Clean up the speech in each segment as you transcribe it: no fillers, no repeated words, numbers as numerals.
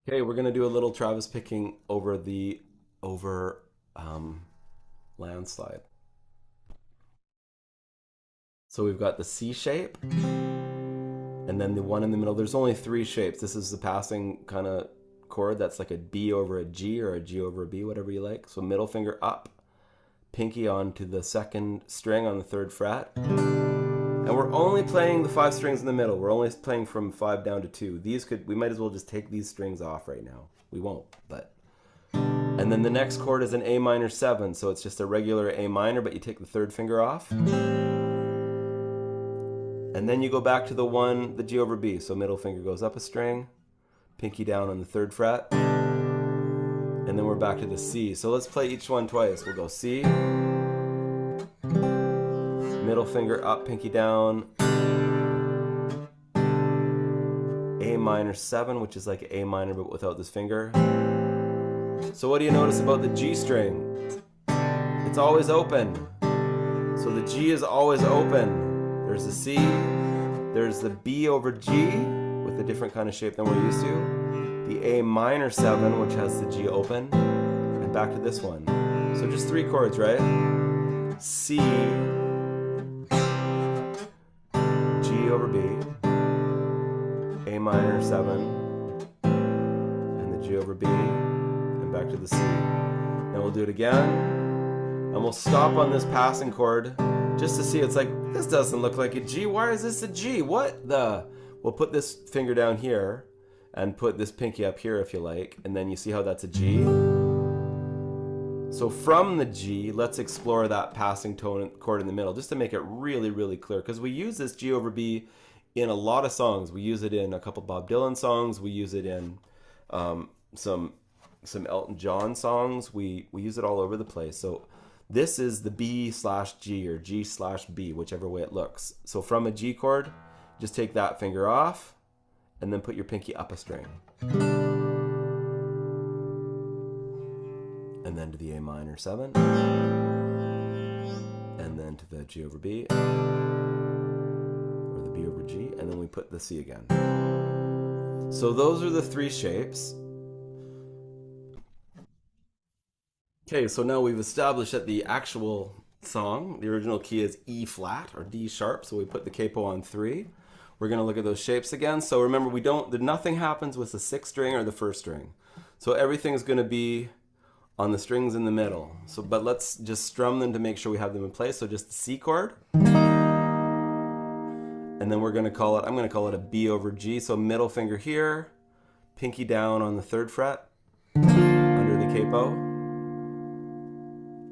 Okay, we're gonna do a little Travis picking over landslide. So we've got the C shape, and then the one in the middle. There's only three shapes. This is the passing kind of chord that's like a B over a G or a G over a B, whatever you like. So middle finger up, pinky onto the second string on the third fret. And we're only playing the five strings in the middle. We're only playing from 5 down to 2. We might as well just take these strings off right now. We won't, but. And then the next chord is an A minor 7, so it's just a regular A minor, but you take the third finger off. And then you go back to the G over B. So middle finger goes up a string, pinky down on the third fret, and then we're back to the C. So let's play each one twice. We'll go C, middle finger up, pinky down, A minor 7, which is like A minor but without this finger. So what do you notice about the G string? It's always open. So the G is always open. There's the C, there's the B over G with a different kind of shape than we're used to, the A minor 7, which has the G open, and back to this one. So just three chords, right? C, G over B, A minor 7, and the G over B, and back to the C. Then we'll do it again, and we'll stop on this passing chord just to see. It's like, this doesn't look like a G. Why is this a G? What the? We'll put this finger down here and put this pinky up here if you like, and then you see how that's a G. So from the G, let's explore that passing tone chord in the middle just to make it really, really clear, because we use this G over B in a lot of songs. We use it in a couple Bob Dylan songs. We use it in some Elton John songs. We use it all over the place. So this is the B/G or G/B, whichever way it looks. So from a G chord, just take that finger off and then put your pinky up a string. And then to the A minor 7. And then to the G over B. Or the B over G. And then we put the C again. So those are the three shapes. Okay, so now we've established that the actual song, the original key is E flat or D sharp, so we put the capo on 3. We're going to look at those shapes again. So remember, nothing happens with the sixth string or the first string. So everything is going to be on the strings in the middle. But let's just strum them to make sure we have them in place. So just the C chord. And then I'm going to call it a B over G. So middle finger here, pinky down on the third fret, under the capo.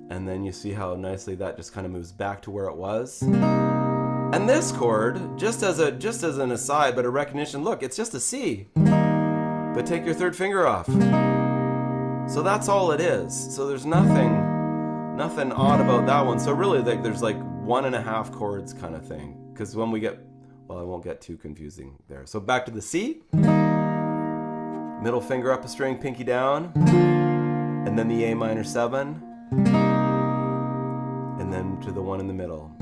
And then you see how nicely that just kind of moves back to where it was. And this chord, just as an aside, but a recognition, look, it's just a C. But take your third finger off. So that's all it is. So there's nothing odd about that one. So really, there's like 1.5 chords kind of thing. Because when we get, well, I won't get too confusing there. So back to the C. Middle finger up a string, pinky down. And then the A minor 7. And then to the one in the middle.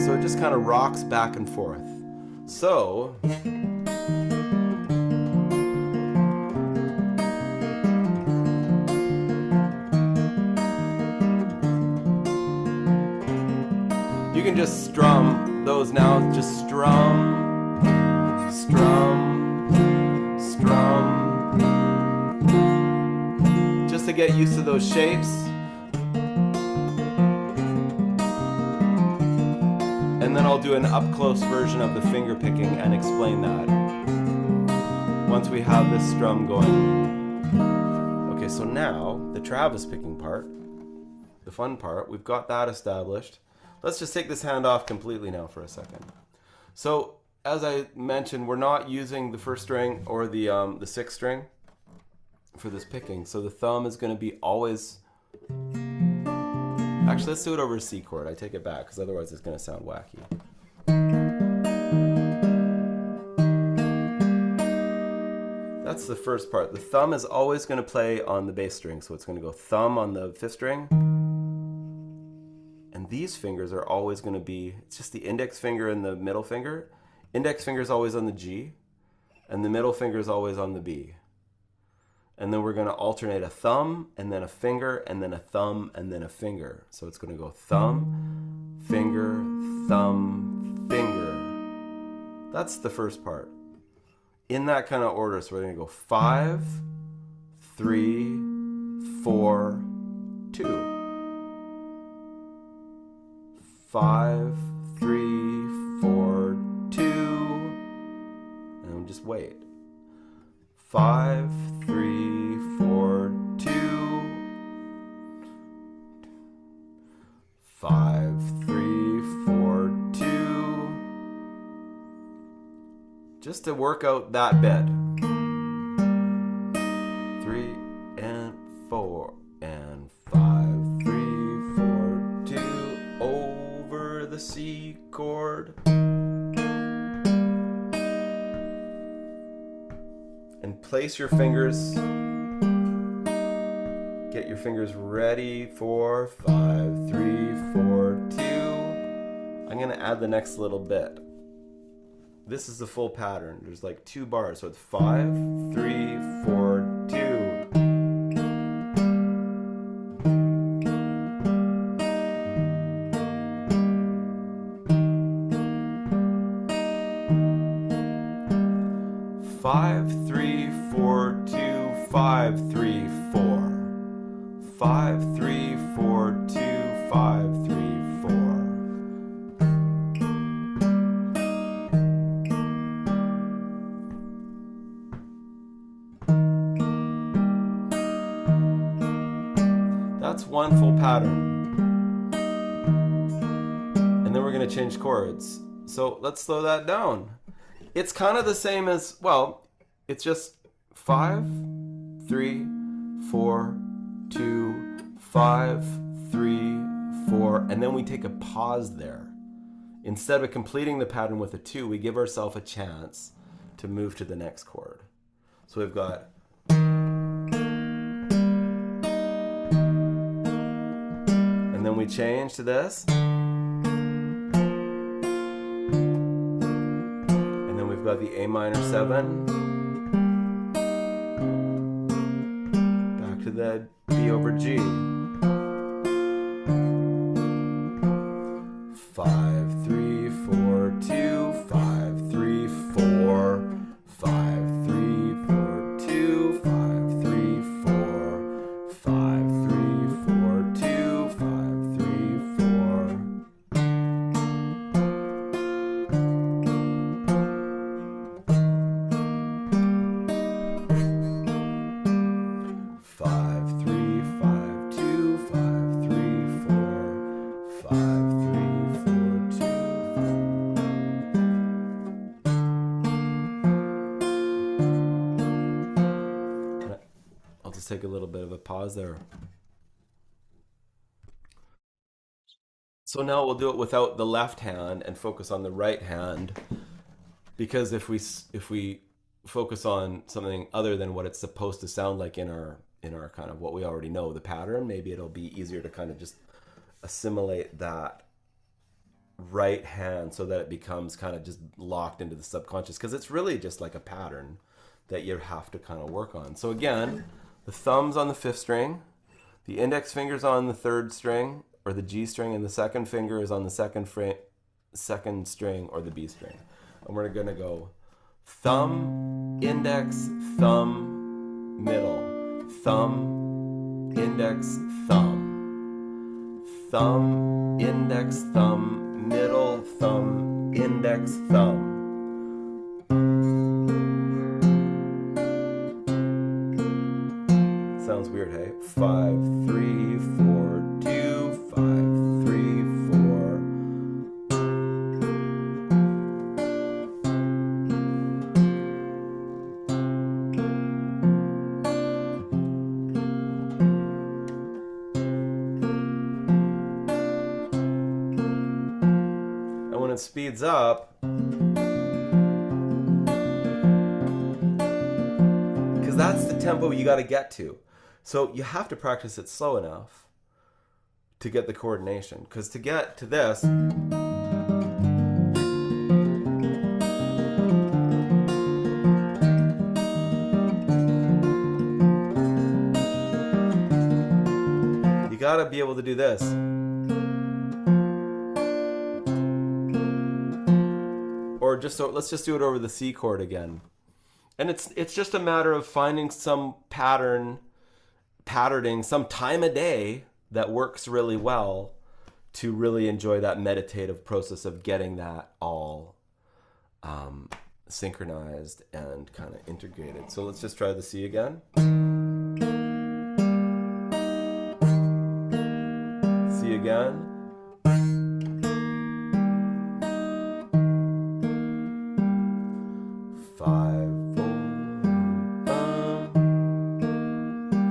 So it just kind of rocks back and forth. So you can just strum those now. Just strum, strum, strum. Just to get used to those shapes. And then I'll do an up-close version of the finger picking and explain that once we have this strum going. Okay, so now the Travis picking part, the fun part, we've got that established. Let's just take this hand off completely now for a second. So as I mentioned, we're not using the first string or the sixth string for this picking. So the thumb is going to be always. Actually, let's do it over a C chord. I take it back, because otherwise it's going to sound wacky. That's the first part. The thumb is always going to play on the bass string, so it's going to go thumb on the fifth string. And these fingers are always going to be, it's just the index finger and the middle finger. Index finger is always on the G, and the middle finger is always on the B. And then we're going to alternate a thumb and then a finger and then a thumb and then a finger. So it's going to go thumb, finger, thumb, finger. That's the first part. In that kind of order. So we're going to go 5, 3, 4, 2. 5, 3, 4, 2. And just wait. 5, 3, 4, 2. 5, 3, 4, 2. Just to work out that bit. 3 and 4 and 5, 3, 4, 2. Over the C chord. And place your fingers, get your fingers ready for 5, 3, 4, 2. I'm going to add the next little bit. This is the full pattern. There's like 2 bars, so it's 5, 3, 4, 2. Five, 3, 4, 2, 5, 3, 4. 5, 3, 4, 2, 5, 3, 4. That's one full pattern. And then we're going to change chords. So let's slow that down. It's kind of the same as, well, it's just 5, 3, 4, 2, 5, 3, 4, and then we take a pause there. Instead of completing the pattern with a 2, we give ourselves a chance to move to the next chord. So we've got, and then we change to this. Got the A minor 7, back to the B over G. 5, 3, 4, 2, 5, 3, 4, 5, 3, 4, 2, 5, 3, 4, 5, 3, 4, 2, 5, 3, 4. 5, 3, 5, 2, 5, 3, 4, 5, 3, 4, 2. I'll just take a little bit of a pause there. So now we'll do it without the left hand and focus on the right hand, because if we focus on something other than what it's supposed to sound like in our kind of what we already know, the pattern, maybe it'll be easier to kind of just assimilate that right hand so that it becomes kind of just locked into the subconscious, because it's really just like a pattern that you have to kind of work on. So again, the thumb's on the 5th string, the index finger's on the 3rd string or the G string, and the second finger is on the second string or the B string. And we're going to go thumb, index, thumb, middle. Thumb, index, thumb. Thumb, index, thumb, middle, thumb, index, thumb. Sounds weird, hey? 5, 3, 4, 2, 5, 3, 4. It speeds up, because that's the tempo you got to get to. So you have to practice it slow enough to get the coordination, because to get to this, gotta be able to do this. Or just so, let's just do it over the C chord again. And it's just a matter of finding some patterning, some time of day that works really well to really enjoy that meditative process of getting that all synchronized and kind of integrated. So let's just try the C again. C again.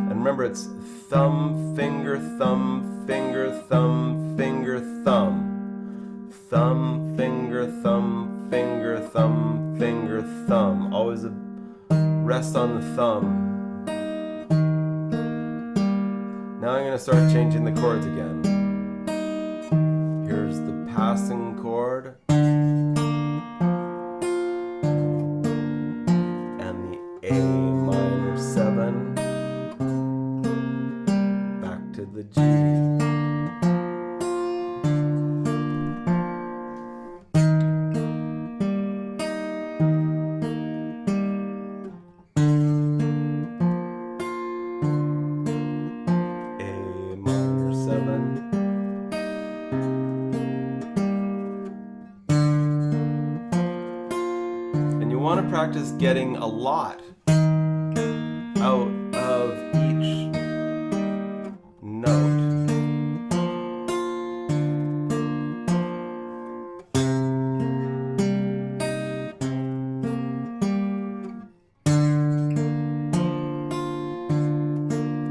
Remember, it's thumb, finger, thumb, finger, thumb, finger, thumb. Thumb, finger, thumb, finger, thumb, finger, thumb. Always a rest on the thumb. Now I'm going to start changing the chords again. Here's the passing chord. And the A minor 7. To the G. A minor 7. And you want to practice getting a lot out of each note.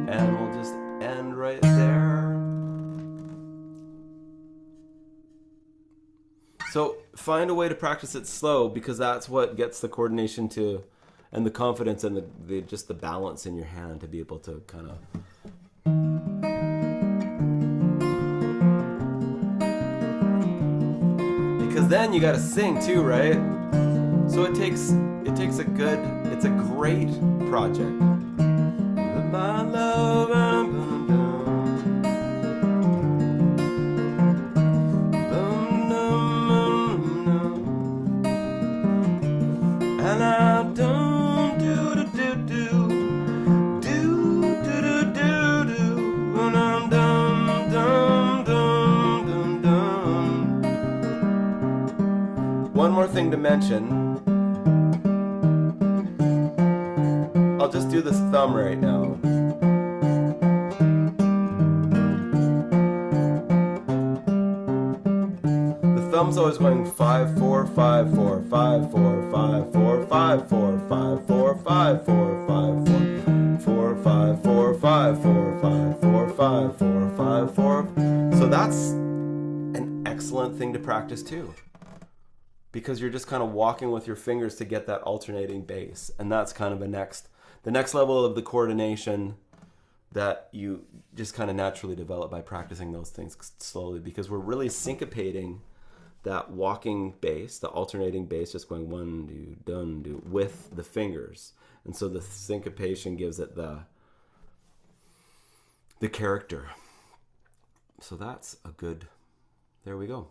And we'll just end right there. So find a way to practice it slow, because that's what gets the coordination to, and the confidence and the just the balance in your hand to be able to kind of because then you got to sing too, right? So it's a great project. My love, and I don't do do do do do do do do do, and I'm dum dum dum dum dum. One more thing to mention. I'll just do this thumb right now. The thumb's always going 5 4 5 4 5 4 5 4 5 4 5 4 5 4 5 4 5 4 5 4 5 4 5 4 5 4. So that's an excellent thing to practice too, because you're just kind of walking with your fingers to get that alternating bass, and that's kind of the next level of the coordination that you just kind of naturally develop by practicing those things slowly, because we're really syncopating that walking bass, the alternating bass, just going one, do, dun, do, with the fingers. And so the syncopation gives it the character. So that's a good, there we go.